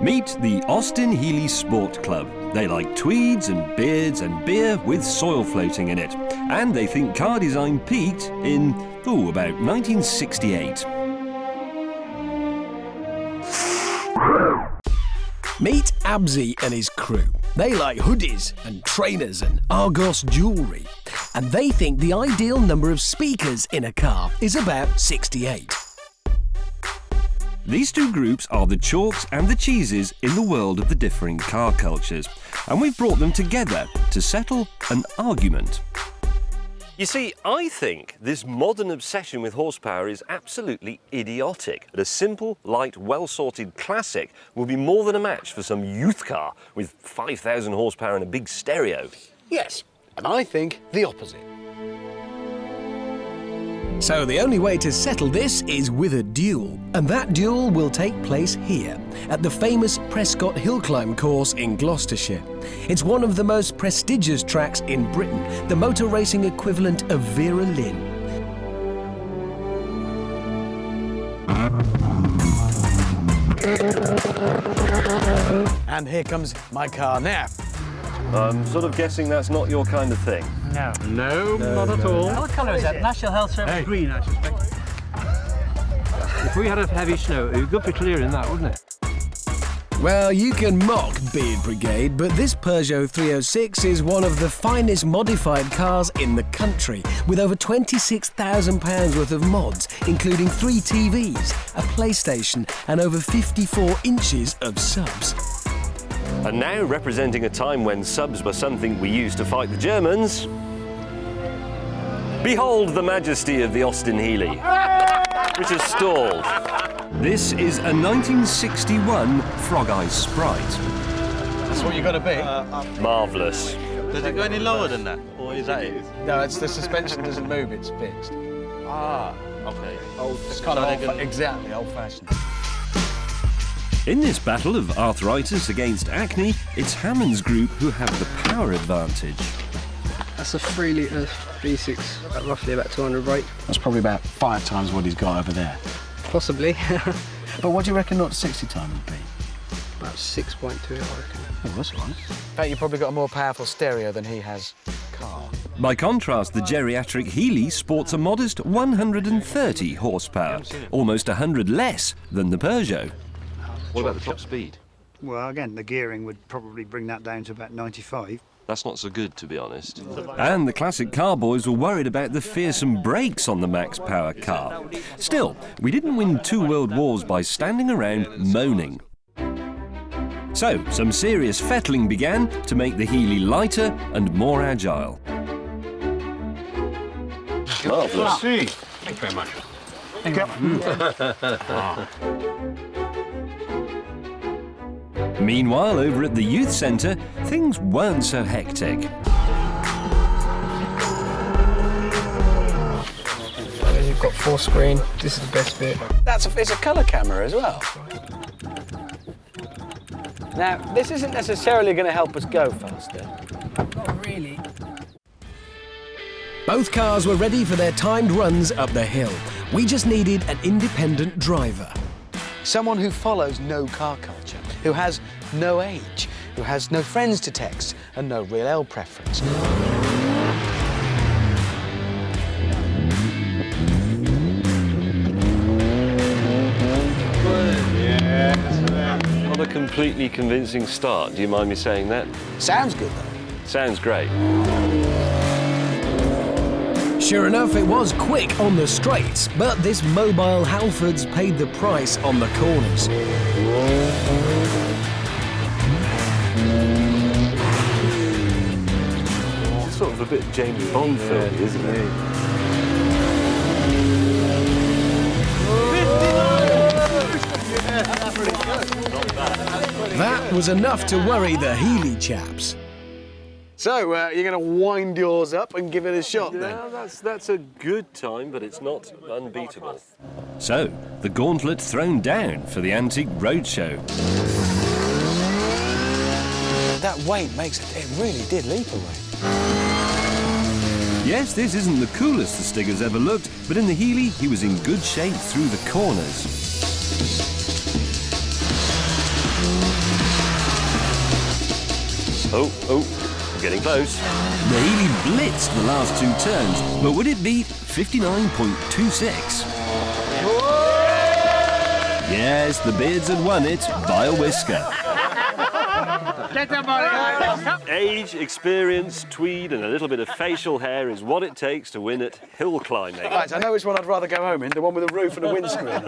Meet the Austin Healey Sport Club. They like tweeds and beards and beer with soil floating in it. And they think car design peaked in, about 1968. Meet Absy and his crew. They like hoodies and trainers and Argos jewellery. And they think the ideal number of speakers in a car is about 68. These two groups are the chalks and the cheeses in the world of the differing car cultures, and we've brought them together to settle an argument. You see, I think this modern obsession with horsepower is absolutely idiotic. A simple, light, well-sorted classic will be more than a match for some youth car with 5,000 horsepower and a big stereo. Yes, and I think the opposite. So the only way to settle this is with a duel, and that duel will take place here, at the famous Prescott Hill Climb course in Gloucestershire. It's one of the most prestigious tracks in Britain, the motor racing equivalent of Vera Lynn. And here comes my car now. I'm sort of guessing that's not your kind of thing. No. No, not at all. What colour is that? National Health Service green, I suspect. If we had a heavy snow, it would be clearing that, wouldn't it? Well, you can mock Beard Brigade, but this Peugeot 306 is one of the finest modified cars in the country, with over £26,000 worth of mods, including 3 TVs, a PlayStation, and over 54 inches of subs. And now, representing a time when subs were something we used to fight the Germans, behold the majesty of the Austin Healey, which has stalled. This is a 1961 Frog Eye Sprite. That's what you got to be. Marvellous. Does it go any lower than that, or is that it? No, it's the suspension doesn't move, it's fixed. Ah, okay. It's kind of exactly old-fashioned. In this battle of arthritis against acne, it's Hammond's group who have the power advantage. That's a 3-litre V6, roughly about 200 brake. That's probably about 5 times what he's got over there. Possibly. But what do you reckon 0 to 60 time would be? About 6.2, I reckon. Oh, that's all right. In fact, you've probably got a more powerful stereo than he has car. By contrast, the geriatric Healey sports a modest 130 horsepower, almost 100 less than the Peugeot. What about the top speed? Well, again, the gearing would probably bring that down to about 95. That's not so good, to be honest. And the classic car boys were worried about the fearsome brakes on the Max Power car. Still, we didn't win 2 world wars by standing around moaning. So, some serious fettling began to make the Healey lighter and more agile. Marvellous. Thank you very much. Meanwhile, over at the youth centre, things weren't so hectic. You've got 4 screen. This is the best bit. It's a colour camera as well. Now, this isn't necessarily going to help us go faster. Not really. Both cars were ready for their timed runs up the hill. We just needed an independent driver. Someone who follows no car culture, who has no age, who has no friends to text and no real L preference. Not a completely convincing start. Do you mind me saying that? Sounds good, though. Sounds great. Sure enough, it was quick on the straights, but this mobile Halfords paid the price on the corners. It's sort of a bit James Bond film, isn't it? That was enough to worry the Healey chaps. So, you're going to wind yours up and give it a shot, then? No, that's a good time, but it's not unbeatable. So, the gauntlet thrown down for the Antique Roadshow. That weight makes it... It really did leap away. Yes, this isn't the coolest the Stig has ever looked, but in the Healey, he was in good shape through the corners. Oh, I'm getting close. The Healy blitzed the last 2 turns, but would it beat 59.26? Yes, the Beards had won it by a whisker. Age, experience, tweed and a little bit of facial hair is what it takes to win at hill climbing. Right, I know which one I'd rather go home in, the one with a roof and a windscreen.